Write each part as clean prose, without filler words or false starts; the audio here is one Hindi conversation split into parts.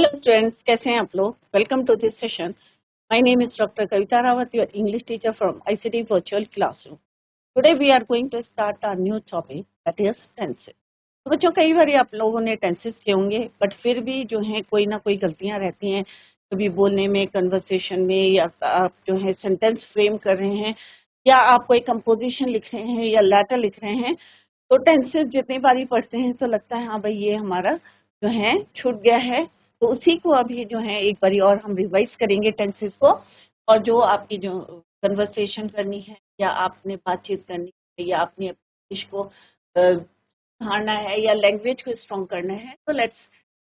हेलो स्टूडेंट्स, कैसे हैं आप लोग। Welcome to this session. My name is doctor Kavita Rawat, your English teacher from ICT virtual classroom. Today we are going to start a new topic, that is tenses. तो बच्चों, कई बार आप लोगों ने टेंसेस किए होंगे, बट फिर भी जो है कोई ना कोई गलतियां रहती हैं, कभी बोलने में, कन्वर्सेशन में, या आप जो है सेंटेंस फ्रेम कर रहे हैं, या आप कोई कंपोजिशन लिख रहे हैं या लेटर लिख रहे हैं। तो टेंसेस जितनी बारी पढ़ते हैं तो लगता है हाँ भाई ये हमारा जो है छूट गया है। तो उसी को अभी जो है एक बारी और हम रिवाइज करेंगे टेंसेस को। और जो आपकी जो कन्वर्सेशन करनी है, या आपने बातचीत करनी है, या अपनी इंग्लिश को सुधारना है, या लैंग्वेज को स्ट्रॉन्ग करना है, तो let's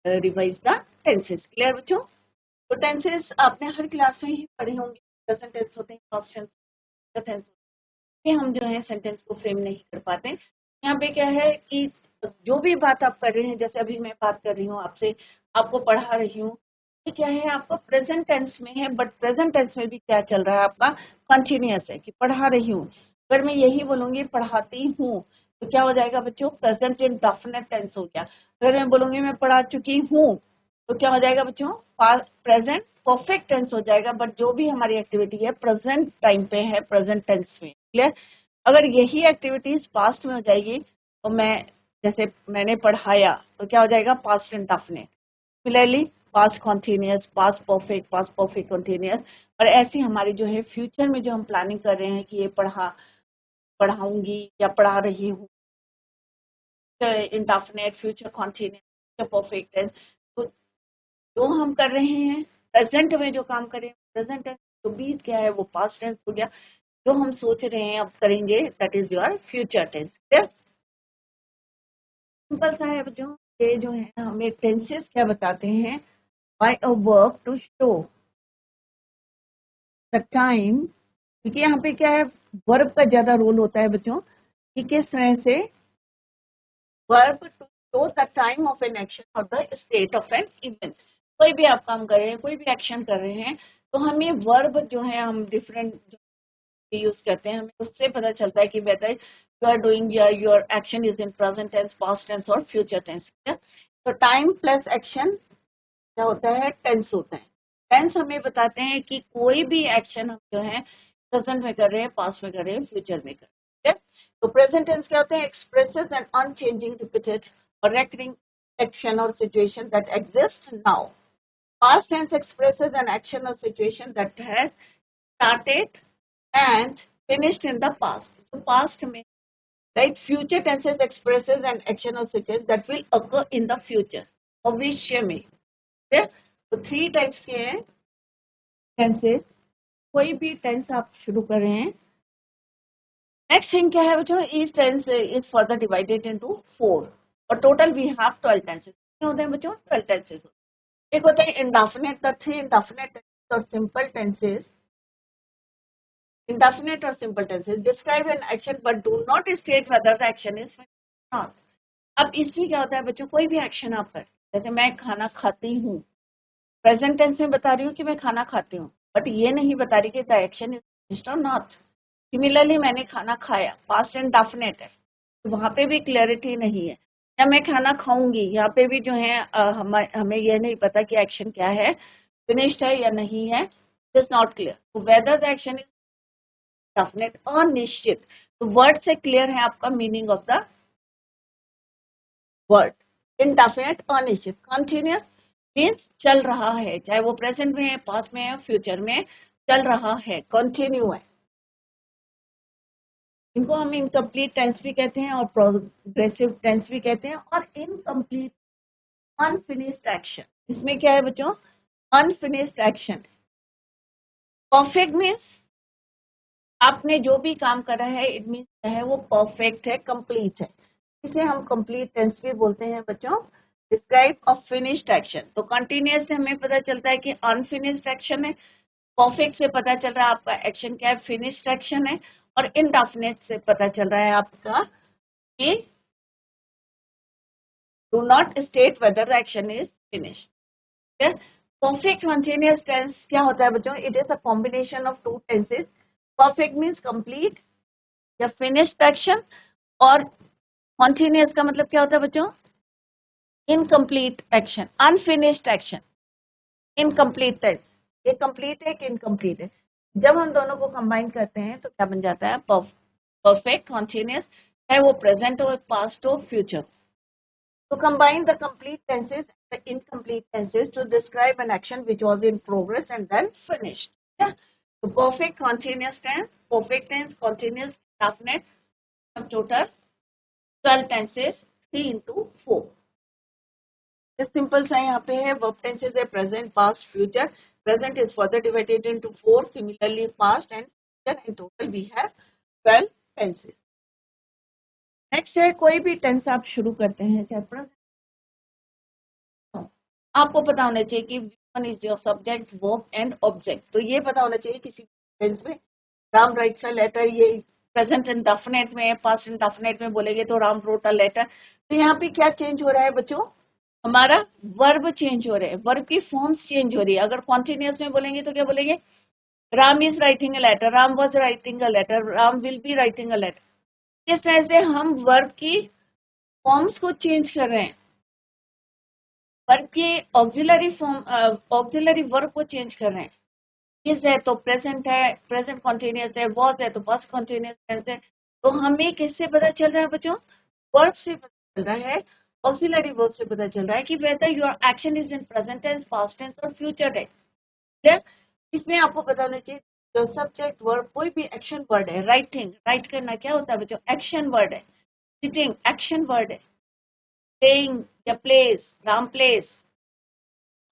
revise the tenses. Clear बच्चों? तो टेंसेस आपने हर क्लास में ही पढ़े होंगे। प्रेजेंट टेंस होते हैं, पास्ट टेंस, टेंस होते हैं। हम जो है सेंटेंस को फ्रेम नहीं कर पाते। यहाँ पे क्या है कि जो भी बात आप कर रहे हैं, जैसे अभी मैं बात कर रही हूँ आपसे, आपको पढ़ा रही हूँ, ये क्या है आपको प्रेजेंट टेंस में है, बट प्रेजेंट टेंस में भी क्या चल रहा है आपका, कंटिन्यूअस है कि पढ़ा रही हूँ। अगर मैं यही बोलूंगी पढ़ाती हूँ, तो क्या हो जाएगा बच्चों, प्रेजेंट इंडेफिनिट टेंस हो गया। अगर मैं बोलूंगी मैं पढ़ा चुकी हूँ, तो क्या हो जाएगा बच्चों, प्रेजेंट परफेक्ट टेंस हो जाएगा। बट जो भी हमारी एक्टिविटी है प्रेजेंट टाइम पे है, प्रेजेंट टेंस में। क्लियर? अगर यही एक्टिविटीज पास्ट में हो जाएगी, तो मैं जैसे मैंने पढ़ाया, तो क्या हो जाएगा, past indefinite. Similarly past continuous, past perfect continuous. और ऐसे हमारी जो है फ्यूचर में जो हम प्लानिंग कर रहे हैं कि ये पढ़ाऊंगी या पढ़ा रही हूँ, indefinite, future continuous, future perfect tense. तो जो हम कर रहे हैं प्रेजेंट में, जो काम करें प्रेजेंट टेंस, जो बीत गया है वो पास्ट टेंस हो गया। जो हम सोच रहे हैं अब करेंगे, that is your future tense. Simple सा है बच्चों। ये जो है हमें टेंसेस क्या बताते हैं, by a verb to show the time. क्योंकि यहाँ पे क्या है, वर्ब का ज्यादा रोल होता है बच्चों, कि किस तरह से verb to show the time of an action और the state of an event. कोई भी आप काम कर रहे हैं, कोई भी एक्शन कर रहे हैं, तो हमें वर्ब जो है हम डिफरेंट यूज करते हैं, हमें उससे पता चलता है कि वेदर यू आर डूइंग या your action is in present tense, past tense और फ्यूचर टेंस। तो टाइम प्लस एक्शन क्या होता है, टेंस होता है। टेंस हमें बताते हैं कि कोई भी एक्शन हम जो है प्रेजेंट में कर रहे हैं, पास्ट में कर रहे हैं, फ्यूचर में कर रहे हैं। तो प्रेजेंट टेंस क्या होते हैं, एक्सप्रेसेस एन अनचेंजिंग, रिपीटेड और recurring एक्शन और situation that exist now. Past tense expresses an action or situation that has started and finished in the past. So past में, right? Future tenses expresses an action or situation that will occur in the future. भविष्य में। तो 3 टाइप्स के हैं टेंसेस। कोई भी टेंस आप शुरू कर रहे हैं। नेक्स्ट थिंग क्या है बच्चों, each tense is further divided into 4, और टोटल वी हैव 12 टेंसेस। कितने होते हैं बच्चों, 12 टेंसेस। एक होता है इंडेफिनिट, द 3 इंडेफिनिट और simple tenses. Indefinite or simple tenses describe an action but do not state whether the action is finished or not. अब इसमें क्या होता है बच्चों, कोई भी एक्शन आप कर, जैसे मैं खाना खाती हूँ, प्रेजेंट टेंस में बता रही हूँ कि मैं खाना खाती हूँ, बट ये नहीं बता रही कि द एक्शन इज फिनिश्ड और नॉट। सिमिलरली मैंने खाना खाया, पास्ट एंड डेफिनेट है, तो वहां पे भी क्लैरिटी नहीं है। या मैं खाना खाऊंगी, यहाँ पे भी जो है हमें यह नहीं पता कि एक्शन क्या है, फिनिश्ड है या नहीं है, it is not clear weather the action is definite और निश्चित। तो वर्ड से क्लियर है आपका meaning of the word. Indefinite अनिश्चित, कंटिन्यूअस मीन्स चल रहा है, चाहे वो प्रेजेंट में है, पास्ट में है, फ्यूचर में चल रहा है, कंटिन्यू है। इनको हम इनकम्प्लीट टेंस भी कहते हैं और प्रोग्रेसिव टेंस भी कहते हैं। और इनकम्प्लीट अनफिनिश्ड एक्शन, इसमें क्या है बच्चों, अनफिनिश्ड एक्शन। परफेक्ट मीन्स आपने जो भी काम करा है, इट मीन्स क्या है, वो परफेक्ट है, कंप्लीट है। इसे हम कंप्लीट टेंस भी बोलते हैं बच्चों। डिस्क्राइब अ फिनिश्ड एक्शन, तो कंटिन्यूअस से हमें पता चलता है कि अनफिनिश्ड एक्शन है। परफेक्ट से पता चल रहा है आपका एक्शन क्या है, फिनिश्ड एक्शन है। और इनडेफिनेट से पता चल रहा है आपका कि do not state whether the action is finished. Perfect continuous tense क्या होता है बच्चों, it is a combination of 2 tenses. Perfect means complete या फिनिश्ड एक्शन, और कॉन्टिन्यूअस का मतलब क्या होता है बच्चों, incomplete action, unfinished action. Incomplete tense, ये कंप्लीट है कि इनकम्प्लीट है। जब हम दोनों को कंबाइन करते हैं तो क्या बन जाता है, परफेक्ट कॉन्टिन्यूस, चाहे वो प्रेजेंट हो, पास्ट हो, future. To combine the complete tenses and the incomplete tenses to describe an action which was in progress and then finished. Yeah. So perfect continuous tense, perfect tense, continuous, definite, total 12 tenses, 3 into 4. This simple सा यहाँ पे है, verb tenses है present, past, future. Present is further divided into 4. Similarly, past and future. In total we have 12 tenses. Next है, कोई भी tense आप शुरू करते हैं, चाहे present, आपको पता होना चाहिए कि one is your subject, verb and object. तो ये पता होना चाहिए किसी टेंस में राम राइट्स अ लेटर, ये प्रेजेंट इंडेफिनिट में, पास्ट इंडेफिनिट में बोलेंगे तो राम रोट अ लेटर। तो यहाँ पे क्या चेंज हो रहा है बच्चों, हमारा वर्ब चेंज हो रहा है, वर्ब की फॉर्म्स चेंज हो रही है। अगर कॉन्टिन्यूस में बोलेंगे तो क्या बोलेंगे, Ram is writing a letter, Ram was writing a letter, Ram will be writing a letter. इस तरह से हम वर्ब की फॉर्म्स को चेंज कर रहे हैं, वर्ब के ऑक्सिलरी फॉर्म, ऑक्सिलरी वर्ब को चेंज कर रहे हैं। इज है तो प्रेजेंट है, प्रेजेंट कॉन्टिन्यूस है, वॉज है तो पास्ट कॉन्टिन्यूस टेंस है। तो हमें किससे पता चल रहा है बच्चों, वर्ब से पता चल रहा है, ऑक्सिलरी वर्ब से पता चल रहा है कि whether your action is in present tense, past tense और फ्यूचर टेंस। इसमें आपको पता होना चाहिए जो सब्जेक्ट वर्ब कोई भी एक्शन वर्ड है, राइटिंग, राइट करना क्या होता है बच्चों, एक्शन वर्ड है। सिटिंग एक्शन वर्ड है। प्लेइंग या place, Ram place,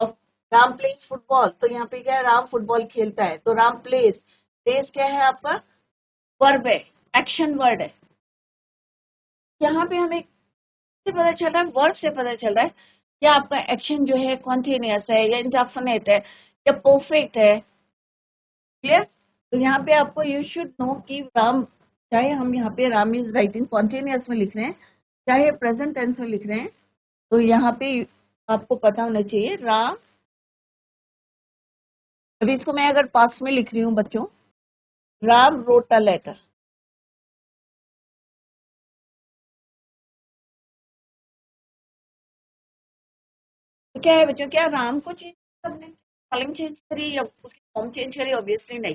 Ram place football, तो यहाँ पे क्या है, राम फुटबॉल खेलता है, तो राम प्लेस, प्लेस क्या है आपका, वर्ब है, एक्शन वर्ड है। यहाँ पे हमें किससे पता चल रहा है, वर्ब से पता चल रहा है कि आपका एक्शन जो है कॉन्टिन्यूस है या इंडेफिनिट है या परफेक्ट है। क्लियर। तो यहाँ पे आपको यू शुड नो कि राम, चाहे हम यहाँ पे राम इज राइटिंग कॉन्टिन्यूस में लिख रहे हैं, चाहे प्रेजेंट टेंस में लिख रहे हैं, तो यहाँ पे आपको पता होना चाहिए राम। अभी इसको मैं अगर पास्ट में लिख रही हूँ बच्चों, राम रोट अ लेटर, तो क्या है बच्चों, क्या राम को चेंज करने, स्पेलिंग चेंज करी या उसकी फॉर्म चेंज करी, ऑब्वियसली नहीं।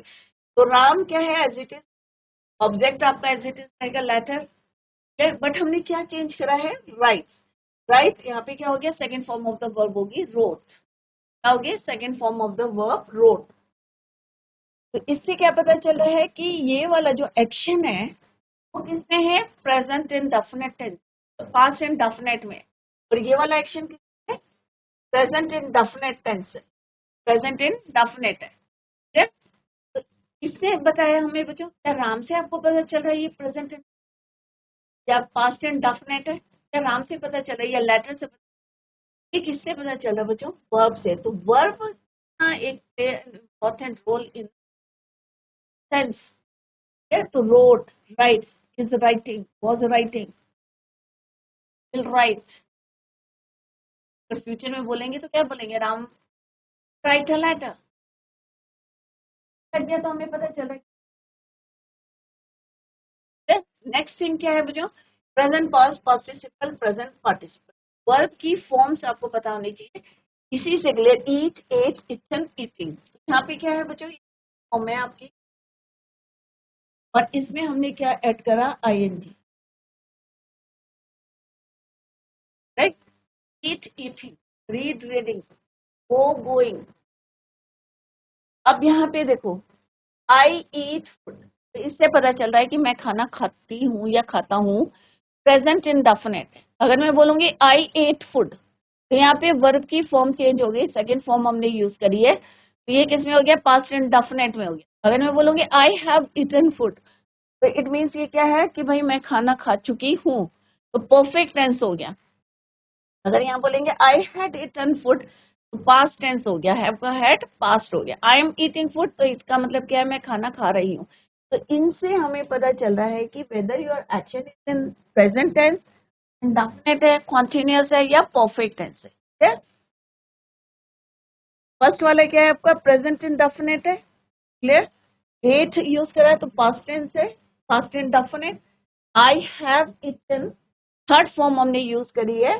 तो राम क्या है, एज इट इज, ऑब्जेक्ट आपका एज इट इज रहेगा लेटर, बट हमने क्या चेंज करा है, राइट। राइट यहाँ पे क्या हो गया, second form of the verb होगी रोट, क्या होगी, second form of the verb wrote. तो इससे क्या पता चल रहा है कि ये वाला जो एक्शन है वो किसमें है, present indefinite tense, past indefinite में, और ये वाला एक्शन किसमें है, प्रेजेंट इंडेफिनिट टेंस है, प्रेजेंट इंडेफिनिट है। ठीक? तो इससे बताया हमें बच्चों, क्या राम से आपको पता चल रहा है ये प्रेजेंट या पास्ट इंडेफिनिट है, क्या राम से पता चल रहा है या लेटर से पता, ये किससे पता चल रहा है बच्चों, वर्ब से। तो वर्ब का एक इम्पोर्टेंट रोल इन सेंस, तो wrote, write, is writing, was writing, will write. अगर फ्यूचर में बोलेंगे तो क्या बोलेंगे, राम राइट अ लेटर, लग गया तो हमें पता चल रहा है। नेक्स्ट थिंग क्या है बच्चों, present past participle, present participle. Verb की फॉर्म्स आपको पता होनी चाहिए, इसी से रिलेट, ईट, एट, इटन, ईटिंग। यहाँ पे क्या है बच्चों, फॉर्म है आपकी, और इसमें हमने क्या ऐड करा, आईएनजी, राइट। ईट, ईटिंग, रीड, रीडिंग, गो, गोइंग। अब यहाँ पे देखो, आई ईट फूड, तो इससे पता चल रहा है कि मैं खाना खाती हूँ या खाता हूँ, प्रेजेंट इंडेफिनिट। अगर मैं बोलूंगी आई एट फूड, तो यहाँ पे वर्ब की फॉर्म चेंज हो गई, सेकेंड फॉर्म हमने यूज करी है, तो ये किस में हो गया, पास्ट इंडेफिनिट में हो गया। अगर मैं बोलूंगी आई हैव ईटन फूड, तो इट मीन्स ये क्या है कि भाई मैं खाना खा चुकी हूँ, तो परफेक्ट टेंस हो गया। अगर यहाँ बोलेंगे आई हैड ईटन फूड, तो पास्ट टेंस हो गया, हैव का हैड पास्ट हो गया। आई एम ईटिंग फूड, तो इसका मतलब क्या है, मैं खाना खा रही हूँ। तो इनसे हमें पता चल रहा है कि whether your action is in present tense, indefinite है, कॉन्टिन्यूअस है या परफेक्ट टेंस है। फर्स्ट वाला क्या है आपका, प्रेजेंट इंडेफिनिट है, क्लियर। एट यूज करा है तो पास्ट टेंस है, past indefinite. I have eaten, third form हमने यूज करी है,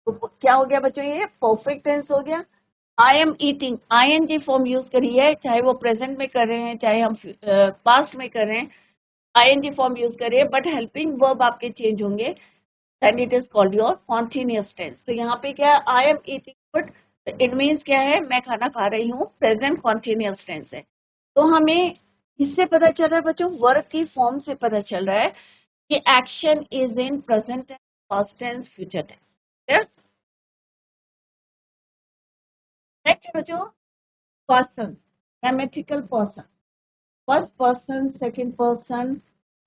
तो क्या हो गया बच्चों, ये परफेक्ट टेंस हो गया। I am eating, ING form use करिए, चाहे वो प्रेजेंट में कर रहे हैं चाहे हम पास्ट में कर रहे हैं, आईएनजी फॉर्म यूज करिए, बट हेल्पिंग वर्ब आपके चेंज होंगे, then it is called your continuous tense. तो यहाँ पे क्या है, I am eating food, it means क्या है, मैं खाना खा रही हूँ, प्रेजेंट कॉन्टिन्यूअस टेंस है। तो हमें इससे पता चल रहा है बच्चों, वर्ब की फॉर्म से पता चल रहा है कि action is in present tense, past tense, future tense. Next बच्चों, person, grammatical person, first person, second person,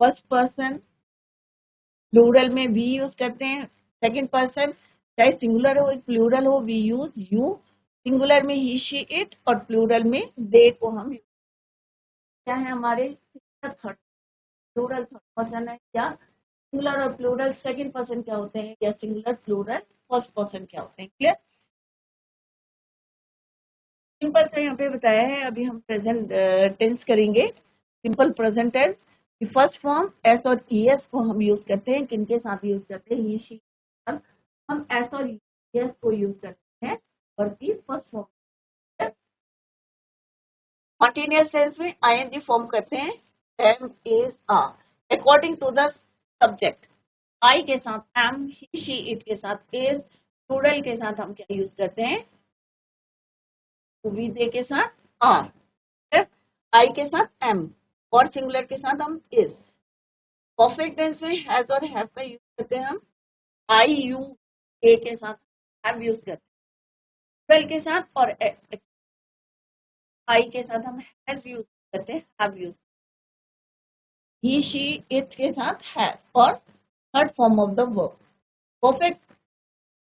first person plural में वी यूज करते हैं, सेकंड पर्सन चाहे सिंगुलर हो प्लूरल हो वी यूज यू, सिंगुलर में ही शी इट और प्लूरल में दे को हम use। क्या है हमारे थर्ड, प्लूरल थर्ड पर्सन है, या सिंगुलर और प्लूरल सेकंड पर्सन क्या होते हैं, या सिंगुलर प्लूरल फर्स्ट पर्सन क्या होते हैं, क्लियर। सिंपल से यहाँ पे बताया है, अभी हम प्रेजेंट टेंस करेंगे, सिंपल प्रेजेंट टेंस की फर्स्ट फॉर्म एस और ई एस को हम यूज करते हैं, किनके साथ यूज करते हैं, ही शी, हम एस और एस को यूज करते हैं और की फर्स्ट फॉर्म। कॉन्टिन्यूअस टेंस में आईएनजी फॉर्म करते हैं, am is are according to the subject, I के साथ एम, ही शी इट के साथ इज, प्लूरल के साथ हम क्या यूज करते हैं, वी दे के साथ आर, आई के साथ एम और सिंगुलर के साथ हम इज। परफेक्ट टेंस में हैज और हैव का यूज करते हैं हम, आई यू ए के साथ हैव यूज करते हैं, प्लूरल के साथ और आई के साथ हम हैज यूज करते हैं, have use, he she it के साथ हैज, और third form of the verb perfect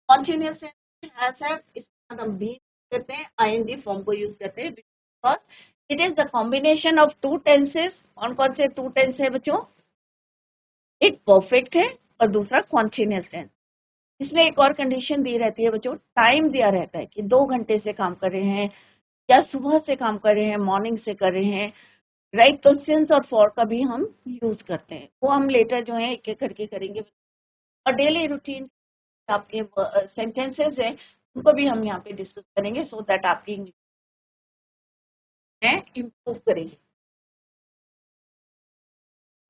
continuous has have, इसके साथ हम भी करते हैं, आईएनजी फॉर्म को यूज करते हैं because it is the combination of two tenses. कौन कौन से टू टेंस है बच्चों, एक परफेक्ट है और दूसरा कॉन्टिन्यूअस टेंस। इसमें एक और कंडीशन दी रहती है बच्चों, टाइम दिया रहता है कि 2 घंटे से काम कर रहे हैं या सुबह से काम कर रहे हैं, मॉर्निंग से कर रहे हैं, राइट। तो सिंस और फॉर का भी हम यूज करते हैं, वो हम लेटर जो है एक एक करके करेंगे। और डेली रूटीन आपके सेंटेंसेस हैं उनको भी हम यहाँ पे डिस्कस करेंगे, सो दैट आपकी इंग्लिश में इम्प्रूव करेंगे।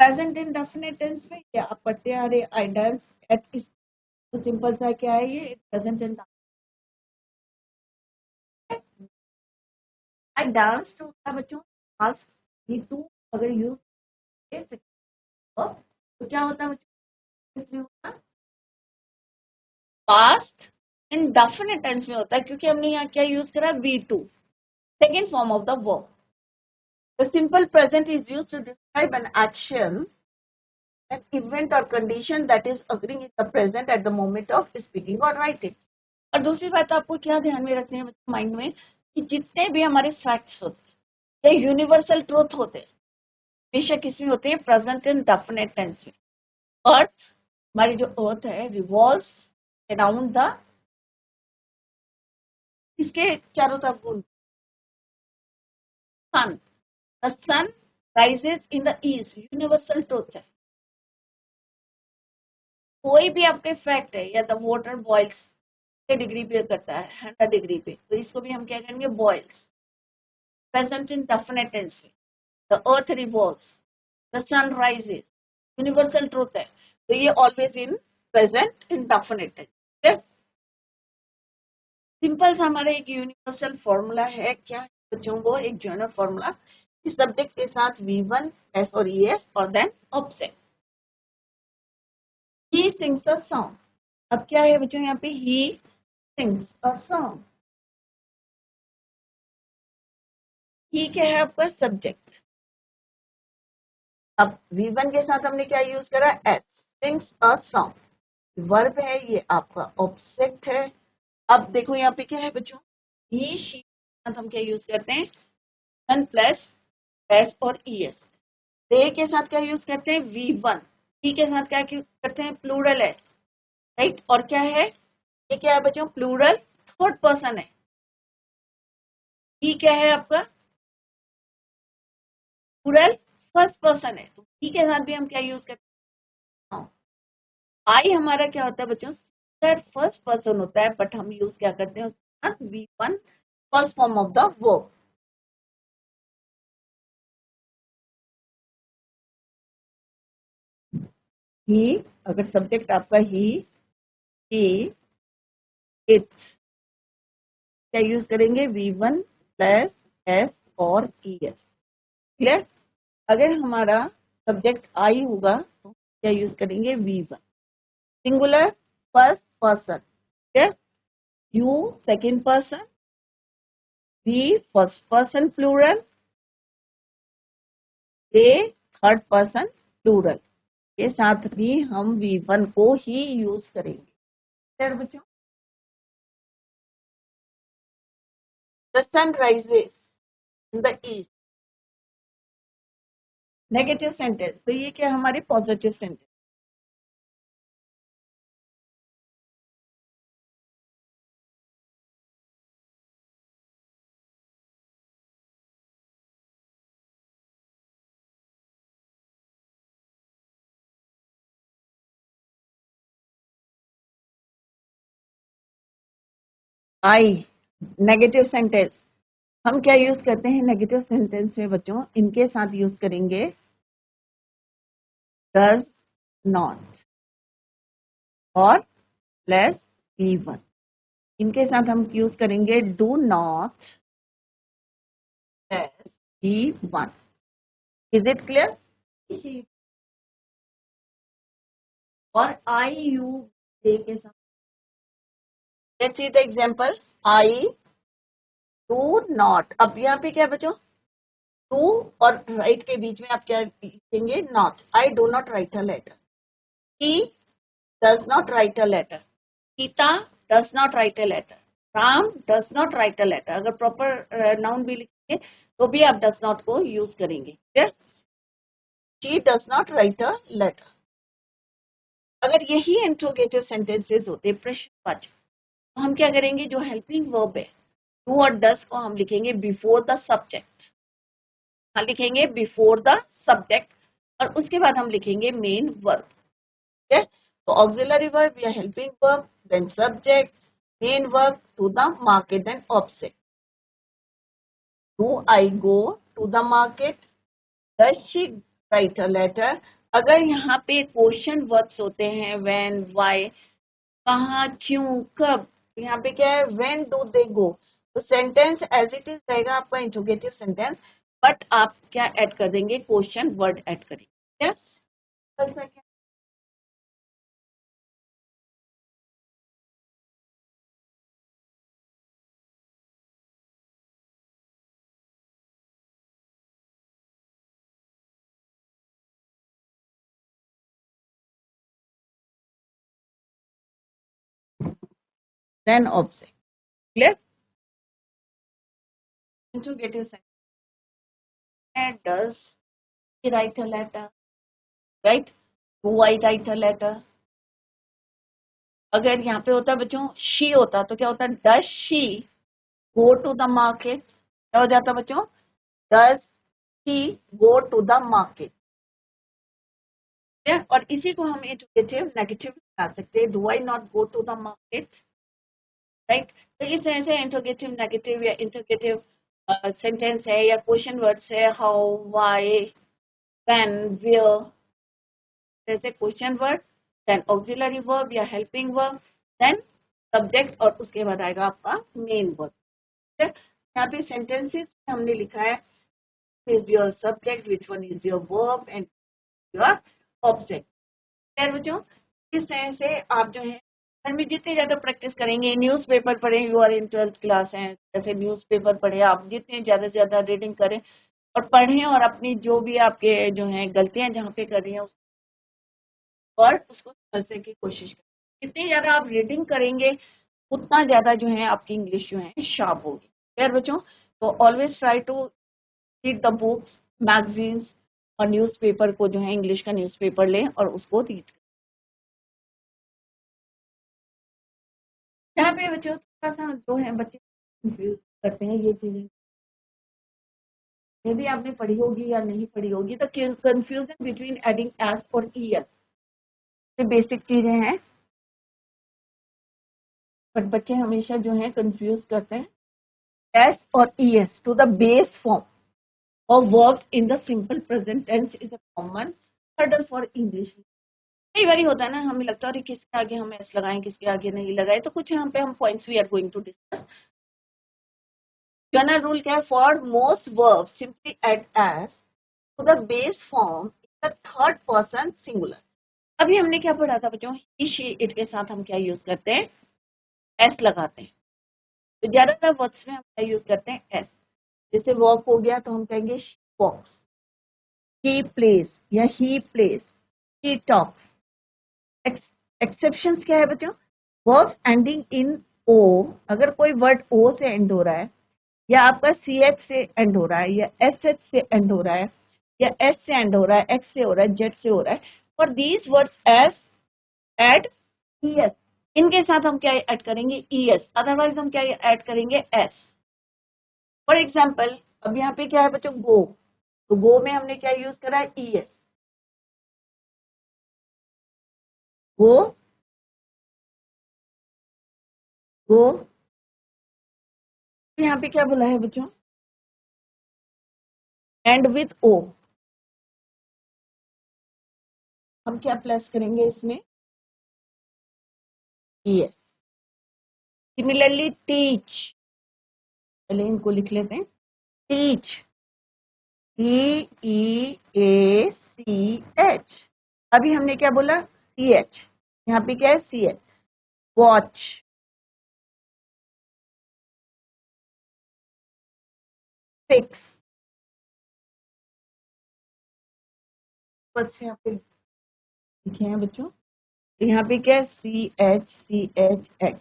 प्रेजेंट इंडेफिनिट टेंस में क्या आप पढ़ते आ रहे, आई डांस एट, तो सिंपल सा क्या है ये, present indefinite, I dance to होता है बच्चों, आज भी टू अगर यूज तो क्या होता है बच्चों, इसमें होता पास्ट इंडेफिनिट टेंस में होता है, क्योंकि हमने यहाँ क्या यूज करा, V two, second form of the verb. The simple present is used to describe an action, an event or condition that is occurring in the present at the moment of speaking or writing. और दूसरी बात आपको क्या ध्यान में रखनी है बच्चों माइंड में, कि जितने भी हमारे फैक्ट्स होते हैं या यूनिवर्सल ट्रूथ होते हैं, हमेशा किसमें होते हैं, प्रेजेंट इन डेफिनेट टेंस में। अर्थ, हमारी जो अर्थ है, रिवॉल्व्स अराउंड द, इसके चारों तरफ घूमती, sun, the sun rises in the east, universal truth है। कोई भी आपके फैक्ट है, या द वाटर बॉइल्स डिग्री पे करता है 100 डिग्री पे, तो इसको भी हम क्या करेंगे, boils, present indefinite tense में। The earth revolves, the sun rises, universal truth है, तो ये always in present indefinite tense. Simple सा हमारा एक यूनिवर्सल फॉर्मूला है, क्या बच्चों, वो एक जनरल फॉर्मूला, इस सब्जेक्ट के साथ V1 S और ES और then object. He sings a song, अब क्या है बच्चों यहाँ पे, ही सिंग्स अ सॉन्ग, ही क्या है आपका सब्जेक्ट, अब V1 के साथ हमने क्या यूज करा, S, sings a song, verb है, ये आपका ऑब्जेक्ट है। अब देखो यहाँ पे क्या है बच्चों, ही शी के साथ हम क्या यूज करते हैं, वन प्लस एस और ES, दे के साथ क्या यूज करते हैं, V1, ही के साथ क्या यूज करते हैं, प्लूरल है, राइट। और क्या है, ये क्या है बच्चों, प्लूरल थर्ड पर्सन है, ही क्या है आपका, प्लूरल फर्स्ट पर्सन है, तो ही के साथ भी हम क्या यूज करते हैं, आई हमारा क्या होता है बच्चों, फर्स्ट पर्सन होता है, बट हम यूज क्या करते हैं उसके साथ V1 first form of the verb. He, अगर सब्जेक्ट आपका ही, इट्स, क्या यूज करेंगे? V1 प्लस एस और ES। क्लियर? अगर हमारा सब्जेक्ट आई होगा तो क्या यूज करेंगे? V1 singular first person. Clear? You second person, we first person plural, they third person plural के साथ भी हम V1 को ही यूज करेंगे। क्लियर बच्चों? The sun rises in the east, negative sentence, तो ये क्या हमारे positive sentence. I, negative sentence, हम क्या यूज करते हैं नेगेटिव सेंटेंस में बच्चों? इनके साथ यूज करेंगे डज नॉट और प्लस V1। इनके साथ हम यूज करेंगे do not plus V1। Is it clear? और आई यू दे के साथ, let's see the example. I do not, अब यहाँ पे क्या बच्चों? टू और राइट के बीच में आप क्या लिखेंगे? Not. I do not write a letter, he does not write a letter, Sita does not write a letter, Ram does not write a letter. अगर प्रॉपर नाउन भी लिखेंगे तो भी आप डज नॉट को यूज करेंगे। Clear? She does not write a letter. अगर यही इंट्रोगेटिव सेंटेंसेस होते प्रश्नवाचक, तो हम क्या करेंगे? जो हेल्पिंग वर्ब है डू और डज को हम लिखेंगे बिफोर द सब्जेक्ट। हाँ, लिखेंगे बिफोर द सब्जेक्ट और उसके बाद हम लिखेंगे मेन वर्ब। ठीक है? तो ऑक्सिलरी वर्ब या helping verb, then subject, main verb, to the market, then object. Do I go to the market, does she write a letter. अगर यहाँ पे क्वेश्चन वर्ड्स होते हैं व्हेन, व्हाई, कहाँ, क्यों, कब, यहाँ पे क्या है? व्हेन डू दे गो, तो सेंटेंस एज इट इज रहेगा आपका इंट्रोगेटिव सेंटेंस, बट आप क्या ऐड कर देंगे? क्वेश्चन वर्ड ऐड करेंगे। क्या कर सके? Then object. Clear? Interrogative sentence, does he write a letter, right? Do I write a letter? अगर यहाँ पे होता बच्चों शी होता तो क्या होता? Does she go to the market? क्या हो जाता बच्चों? Does she go to the market? और इसी को हम इंट्रोगेटिव नेगेटिव बना सकते हैं। Do I not go to the market? Right? तो इस तरह से इंट्रोगेटिव नेगेटिव या इंट्रोगेटिव सेंटेंस है या क्वेश्चन वर्ड्स है, हाउ, व्हाई, व्हेन, वेयर, जैसे question word, then auxiliary verb या हेल्पिंग वर्ब, देन सब्जेक्ट और उसके बाद आएगा आपका मेन वर्ब। यहाँ पे सेंटेंसेस में हमने लिखा है is your subject, which one is your verb and your object. खैर बच्चों, इस तरह से आप जो है घर में जितनी ज्यादा प्रैक्टिस करेंगे, न्यूज़पेपर पढ़ें, you are in 12th class हैं, जैसे न्यूज़पेपर पढ़े, आप जितने ज्यादा से ज्यादा रीडिंग करें और पढ़ें और अपनी जो भी आपके जो है गलतियां जहाँ पे कर रही हैं और उसको समझने की कोशिश करें। जितनी ज्यादा आप रीडिंग करेंगे उतना ज्यादा जो है आपकी इंग्लिश जो है शार्प होगी। खैर बच्चों, तो always try to read the books, magazines और न्यूज़पेपर को जो है इंग्लिश का न्यूज़पेपर लें और उसको रीड करें। यहाँ पे बच्चों थोड़ा सा जो है बच्चे कंफ्यूज करते हैं ये चीजें, मे भी आपने पढ़ी होगी या नहीं पढ़ी होगी। तो कंफ्यूजन बिटवीन एडिंग एस और ईएस, ये बेसिक चीजें हैं, बट बच्चे हमेशा जो है कंफ्यूज करते हैं। s or es to the base form of verbs in the simple present tense is a common hurdle for English. कई बार होता है ना, हमें लगता है किसके आगे हम एस लगाएं, किसके आगे नहीं लगाएं, तो कुछ यहाँ पे हम points we are going to discuss. General rule क्या है? For most verbs simply add S to the base form in the third person singular. अभी हमने क्या पढ़ा था बच्चों? ही शी इट के साथ हम क्या यूज करते हैं? एस लगाते हैं. तो ज्यादातर वर्ड्स में हम क्या यूज करते हैं? एस. जैसे वॉक हो गया तो हम कहेंगे वॉक्स, ही प्लेस या ही प्लेस, ही टॉक्स. एक्सेप्शंस क्या है बच्चों? वर्ब्स एंडिंग इन ओ. अगर कोई वर्ड ओ से एंड हो रहा है, या आपका सी एच से एंड हो रहा है, या एस एच से एंड हो रहा है, या एस से एंड हो रहा है, एक्स से हो रहा है, जेड से हो रहा है, for these words S add E S. इनके साथ हम क्या ऐड करेंगे? E S. अदरवाइज हम क्या ऐड करेंगे? एस. फॉर एग्जाम्पल अब यहाँ पे क्या है बच्चों? गो. तो गो में हमने क्या यूज करा है? E S. Go, go. तो यहाँ पे क्या बोला है बच्चों? End with O. हम क्या प्लस करेंगे इसमें? E S. Similarly teach. पहले इनको लिख लेते हैं. Teach, TEACH. अभी हमने क्या बोला? CH. यहाँ पे क्या है? CH. Watch, fix. बस यहाँ पे लिखे हैं बच्चों. तो यहाँ पे क्या है? CH.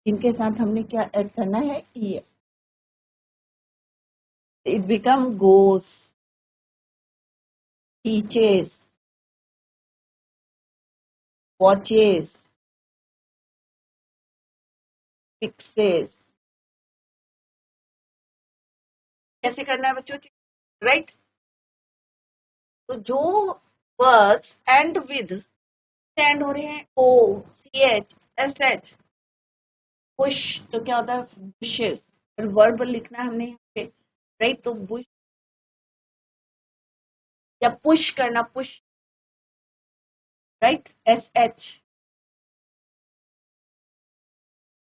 इनके साथ हमने क्या ऐड करना है? ES. It become goes, teaches, watches, fixes. कैसे करना है बच्चों? राइट. तो जो वर्ड्स एंड विद एंड हो रहे हैं ओ, CH, SH, पुश. तो क्या होता है? बुशेस. और वर्ब लिखना है हमने यहाँ पे. राइट. तो बुश या पुश करना, पुश. राइट. SH.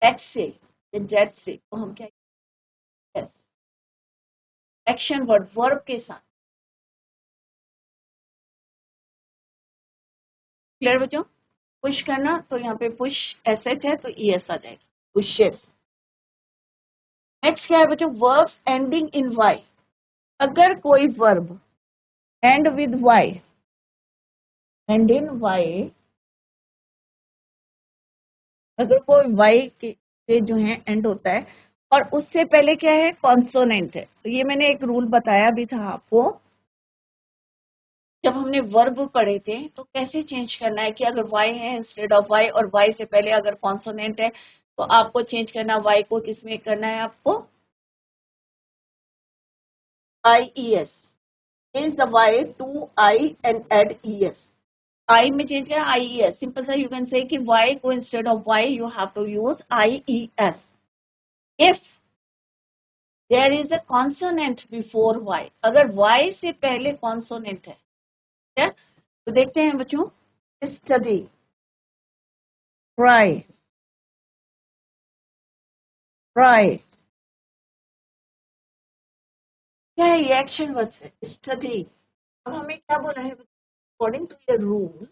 एक्स से या जेड से तो हम क्या? एस. एक्शन वर्ड वर्ब के साथ. क्लियर बच्चों? पुश करना तो यहाँ पे पुश SH है तो ES आ जाएगा. पुशेस. नेक्स्ट क्या है बच्चों? Verbs ending in Y. अगर कोई verb end with Y, end in Y, अगर कोई वाई के से जो है एंड होता है और उससे पहले क्या है? कॉन्सोनेंट है. तो ये मैंने एक रूल बताया भी था आपको जब हमने वर्ब पढ़े थे. तो कैसे चेंज करना है कि अगर वाई है इंस्टेड ऑफ वाई और वाई से पहले अगर कॉन्सोनेंट है तो आपको चेंज करना, वाई को किसमें करना है? आपको IES. Change the Y to I and add ES. I में चेंज किया IES. सिंपल सा यू कैन से कि वाई को instead of Y you have to use IES. If there is a consonant before Y, अगर वाई से पहले कॉन्सोनेंट है तो देखते हैं बच्चों. Study, try, try. क्या है? ये एक्शन वर्ड है. स्टडी. अब हमें क्या बोला है? अकॉर्डिंग टू योर रूल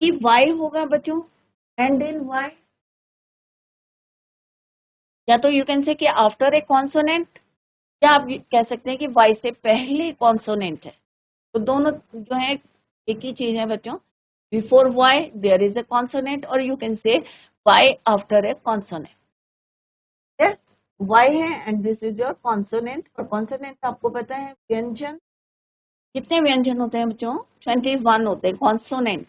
कि वाई होगा बच्चों एंड इन वाई, या तो यू कैन से कि आफ्टर ए कॉन्सोनेंट, या आप कह सकते हैं कि वाई से पहले कॉन्सोनेंट है. तो दोनों जो है एक ही चीज है बच्चों. Before Y there is a consonant और you can say Y after a consonant. Y है and this is your consonant. और कॉन्सोनेंट आपको पता है व्यंजन. कितने व्यंजन होते हैं बच्चों? 21 होते हैं कॉन्सोनेंट.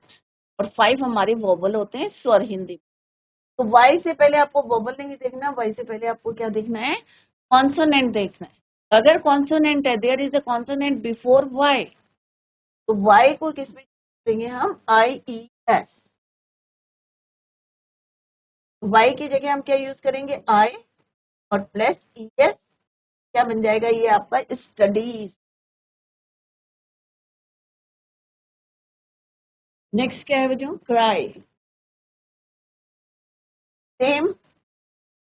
और 5 हमारे वोबल होते हैं स्वर हिंदी. तो वाई से पहले आपको वोबल नहीं देखना, वाई से पहले आपको क्या देखना है? कॉन्सोनेंट देखना है. अगर कॉन्सोनेंट है, there is a consonant before Y, तो वाई को किस में देंगे हम? IES. वाई की जगह हम क्या यूज करेंगे, आई और प्लस ES, क्या बन जाएगा ये आपका स्टडीज। नेक्स्ट क्या है बच्चों, क्राई। सेम,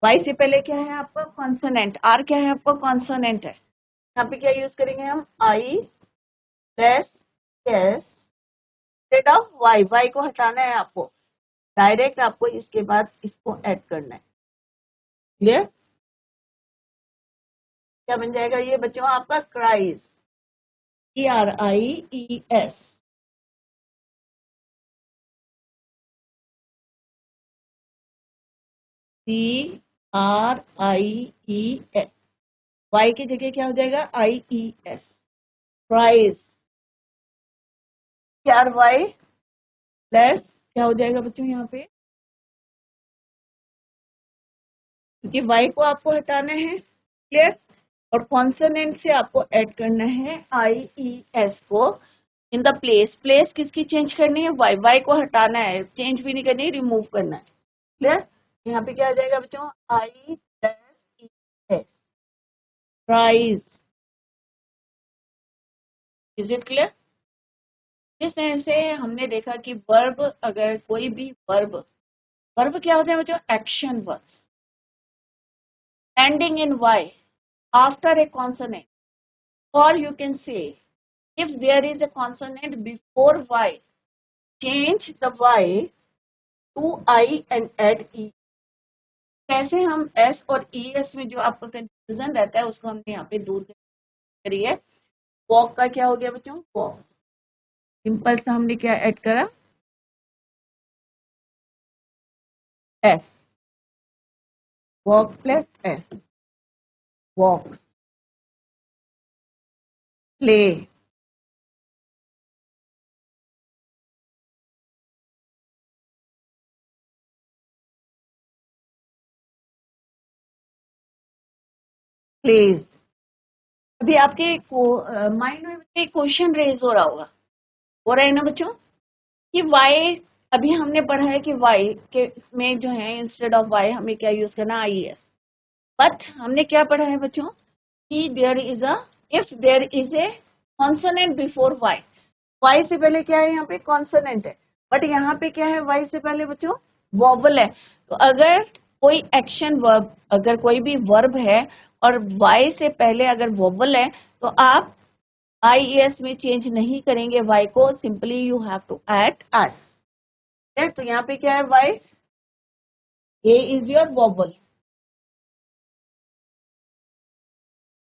वाई से पहले क्या है आपका कॉन्सोनेंट, आर क्या है आपका कॉन्सोनेंट है, यहाँ पे क्या यूज करेंगे हम, I plus S instead of Y, Y को हटाना है आपको, डायरेक्ट आपको इसके बाद इसको ऐड करना है। क्लियर, क्या बन जाएगा ये बच्चों आपका क्राइस, CRIES। CRIES, वाई की जगह क्या हो जाएगा, IES, क्राइस। CRY प्लस क्या हो जाएगा बच्चों यहाँ पे, क्योंकि वाई को आपको हटाना है। क्लियर, और कॉन्सोनेंट से आपको ऐड करना है IES को इन द प्लेस, प्लेस किसकी चेंज करनी है, वाई, वाई को हटाना है, चेंज भी नहीं करनी है, रिमूव करना है। क्लियर, यहाँ पे क्या आ जाएगा बच्चों, I plus ES, price. Is it clear. इस तरह से हमने देखा कि वर्ब, अगर कोई भी वर्ब, वर्ब क्या होता है बच्चों, action verb ending in y after a consonant, or you can say if there is a consonant before y, change the y to I and add E। कैसे हम S और ES में जो आपका कंफ्यूजन रहता है उसको हमने यहाँ पे दूर करिए। वॉक का क्या हो गया बच्चों, वॉक, सिंपल सा हमने क्या ऐड करा, S, walk plus S, walk. Play, plays. अभी आपके माइंड में एक क्वेश्चन रेज हो रहा होगा, हो रहा है ना बच्चों, कि y, अभी हमने पढ़ा है कि y के में जो है इंस्टेड ऑफ y हमें क्या यूज करना, IES। बट हमने क्या पढ़ा है बच्चों कि there is a, if there is a consonant before y, y से पहले क्या है यहाँ पे कॉन्सोनेंट है, बट यहाँ पे क्या है y से पहले बच्चों वॉवल है। तो अगर कोई एक्शन वर्ब, अगर कोई भी वर्ब है और y से पहले अगर वॉवल है तो आप IES में चेंज नहीं करेंगे y को, simply you have to add S. तो यहाँ पे क्या है, Y, A is your vowel,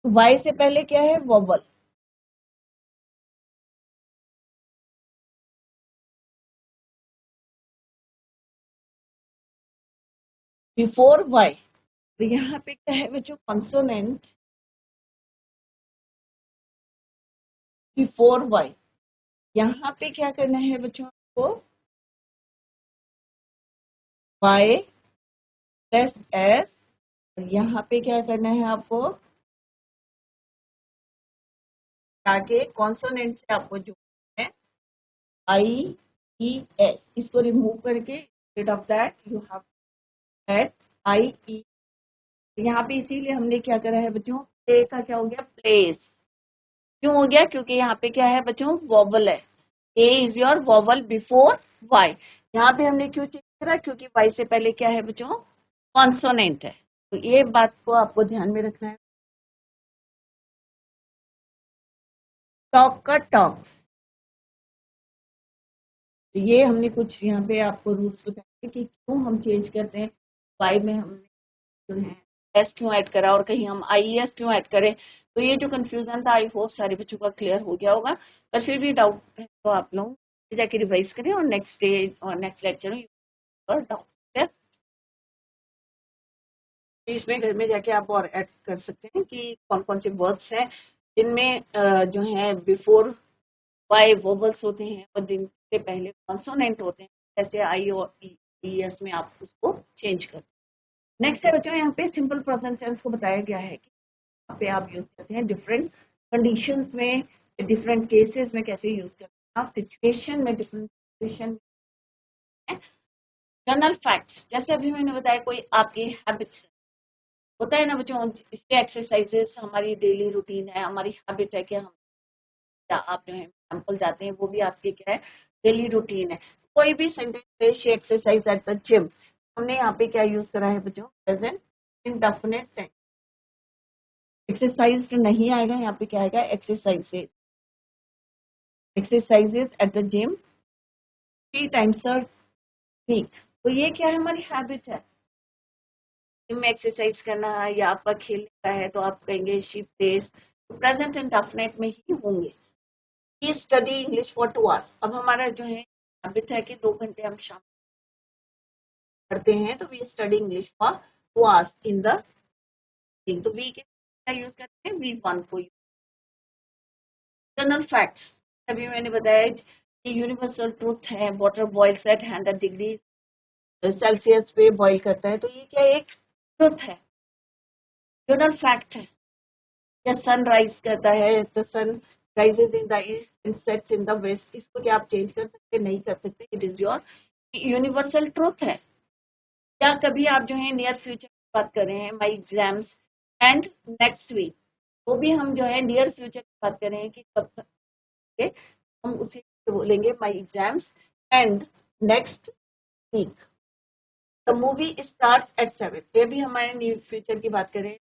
Y से पहले क्या है वॉवल, बिफोर वाई। तो यहाँ पे क्या है बच्चों, कॉन्सोनेंट बिफोर वाई। यहाँ पे क्या करना है बच्चों आपको, वाई प्लस एस, यहाँ पे क्या करना है आपको, आगे कॉन्सोनेंट से आपको जो है IES, इसको रिमूव करके instead of that you have add IE। यहाँ पे इसीलिए हमने क्या करा है बच्चों, प्ले का क्या हो गया, प्लेस। क्यों हो गया, क्योंकि यहाँ पे क्या है बच्चों, वॉवल है, a is your vowel before Y. यहाँ पे हमने क्यों चेंज करा, क्योंकि वाई से पहले क्या है बच्चों, कॉन्सोनेंट है। तो ये बात को आपको ध्यान में रखना है। टॉक का टॉक, तो ये हमने कुछ यहाँ पे आपको रूल्स बताए कि क्यों हम चेंज करते हैं, वाई में हमने जो है एस क्यों ऐड करा और कहीं हम IES क्यों ऐड करें। तो ये जो कंफ्यूजन था, आई होप सारे बच्चों का क्लियर हो गया होगा। पर फिर भी डाउट है तो आप लोग जाके रिवाइज करें और नेक्स्ट डे और नेक्स्ट लेक्चर में डाउट है, इसमें घर में जाके आप और ऐड कर सकते हैं कि कौन कौन से वर्ड्स हैं जिनमें जो है बिफोर वाई वोबल्स होते हैं और जिनसे पहले कॉन्सोनेंट होते हैं, जैसे आई और ES में आप उसको चेंज कर। नेक्स्ट है बच्चों, यहाँ पे सिंपल प्रेजेंट टेंस को बताया गया है कि यहाँ पे आप यूज करते हैं डिफरेंट कंडीशंस में, डिफरेंट केसेस में कैसे यूज करते हैं आप, सिचुएशन में, डिफरेंट सिचुएशन में जनरल फैक्ट्स, जैसे अभी मैंने बताया कोई आपकी हैबिट्स होता है ना बच्चों, इसके एक्सरसाइजेस हमारी डेली रूटीन है, हमारी हैबिट है कि हम आप जो है टेम्पल जाते हैं, वो भी आपकी क्या है डेली रूटीन है। कोई भी sentence she exercise at the gym, हमने यहाँ पे क्या यूज करा है बच्चों, प्रेजेंट इंडेफिनिट टेंस। एक्सरसाइज नहीं आएगा, यहाँ पे क्या आएगा exercises, exercises at the gym 3 times a week। तो ये क्या है हमारी हैबिट है, जिम में एक्सरसाइज करना है या आपका खेलने का है तो आप कहेंगे शी प्लेज, तो प्रेजेंट इंडेफिनिट में ही होंगे। ही स्टडी इंग्लिश फॉर 2 hours। अब हमारा जो है हैबिट है कि 2 घंटे हम शाम पढ़ते हैं, तो we study English for 2 hours in the week. तो वीक क्या यूज करते हैं, वीक 1 को। जनरल फैक्ट्स, अभी मैंने बताया कि यूनिवर्सल ट्रूथ है, water boils at 100 degree Celsius पे बॉईल करता है, तो ये क्या एक ट्रूथ है, जनरल फैक्ट है। या सन राइज करता है, the sun rises in the east and sets in the west, इसको क्या आप चेंज कर सकते, नहीं कर सकते, it is your universal truth है। या कभी आप जो है नियर फ्यूचर की बात कर रहे हैं, my exams end next week, वो भी हम जो है नियर फ्यूचर की बात कर रहे हैं कि कब तक, हम उसे बोलेंगे my exams end next week. The movie start at 7, ये भी हमारे नियर फ्यूचर की बात करें,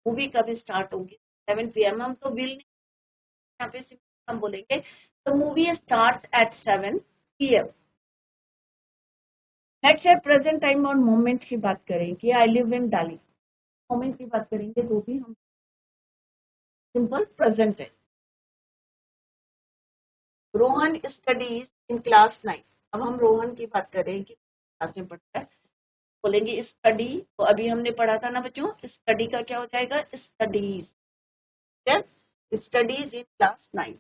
मूवी कब स्टार्ट होगी 7 PM। हम तो विल नहीं, यहाँ पे सिर्फ हम बोलेंगे the movie start at 7 PM। Next है प्रेजेंट टाइम और मोमेंट की बात करें कि I live in Delhi, moment की बात करेंगे तो भी हम सिंपल प्रेजेंट है। रोहन स्टडीज इन क्लास 9, अब हम रोहन की बात करें कि क्लास में पढ़ता है, बोलेंगे स्टडी, तो अभी हमने पढ़ा था ना बच्चों, स्टडी का क्या हो जाएगा studies, studies in class 9।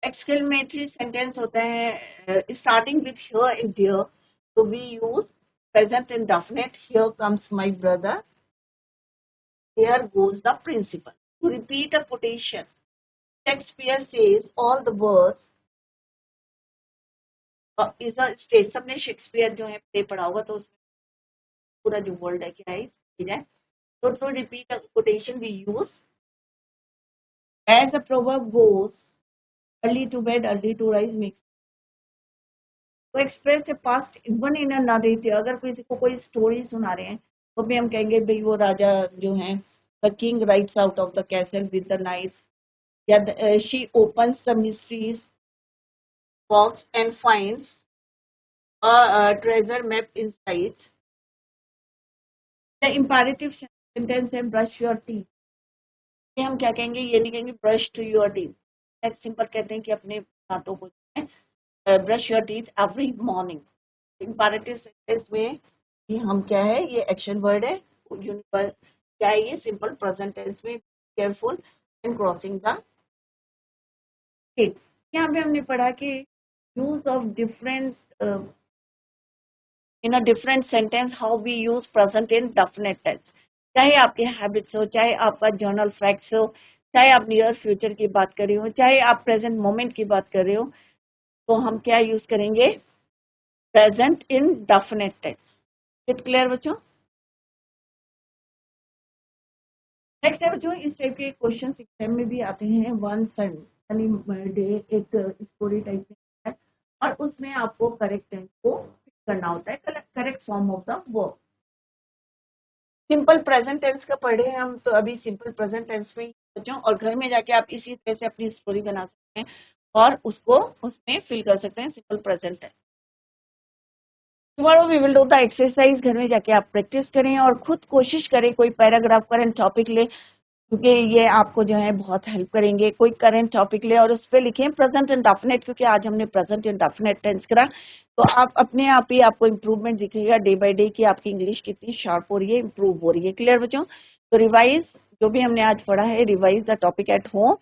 Exclamatory sentence होता है starting with here and there, तो we use present indefinite, here comes my brother, here goes the principal। To repeat a quotation, Shakespeare says all the words is a stage। सबने शेक्सपियर जो है प्ले पढ़ा होगा, तो उसमें पूरा जो वर्ल्ड है क्या है। तो to repeat a quotation we use as a proverb goes, early to bed early to rise makes। तो express the past even in a narrative, अगर किसी को कोई स्टोरी सुना रहे हैं तो भी हम कहेंगे भाई वो राजा जो है, the king rides out of the castle with the knife, या she opens the mysteries box and finds a treasure map inside. The imperative sentence है ब्रश योर टीथ, ये हम क्या कहेंगे, ये नहीं कहेंगे brush to your teeth, next simple कहते हैं कि अपने दांतों को brush your teeth every morning. Imperative sentence में ये हम क्या है, ये एक्शन वर्ड है, यूनिवर्स क्या है, ये सिंपल प्रेजेंट टेंस में careful in crossing the street. यहाँ पे हमने पढ़ा कि use of different in a different sentence how we use present indefinite tense. चाहे आपके हैबिट्स हो, चाहे आपका जर्नल फैक्ट्स हो, चाहे आप नियर फ्यूचर की बात कर रहे हो, चाहे आप प्रेजेंट मोमेंट की बात कर रहे हो, तो हम क्या यूज करेंगे present indefinite tense. It clear बच्चों? नेक्स्ट है बच्चों, इस टाइप के क्वेश्चन एग्जाम में भी आते हैं, वन सनी डे एक स्टोरी टाइप में है, और उसमें आपको करेक्ट टेंस को करना होता है, correct form of the verb. Simple present tense का पढ़े हैं हम, तो अभी सिंपल प्रेजेंट टेंस में बच्चों, और घर में जाके आप इसी तरह से अपनी स्टोरी बना सकते हैं और उसको उसमें फिल कर सकते हैं simple present tense. Tomorrow we will do the exercise, घर में जाके आप प्रैक्टिस करें और खुद कोशिश करें कोई पैराग्राफ करंट टॉपिक ले, क्योंकि ये आपको जो है बहुत हेल्प करेंगे। कोई करंट टॉपिक ले और उस पर लिखें प्रेजेंट इंडेफिनिट, क्योंकि आज हमने प्रेजेंट इंडेफिनिट टेंस करा, तो आप अपने आप ही आपको इम्प्रूवमेंट दिखेगा डे बाय डे कि आपकी इंग्लिश कितनी शार्प हो रही है, इम्प्रूव हो रही है। क्लियर बच्चों? तो रिवाइज जो भी हमने आज पढ़ा है, revise the topic at home.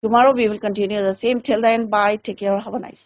Tomorrow we will continue the same, till then bye, take care, have a nice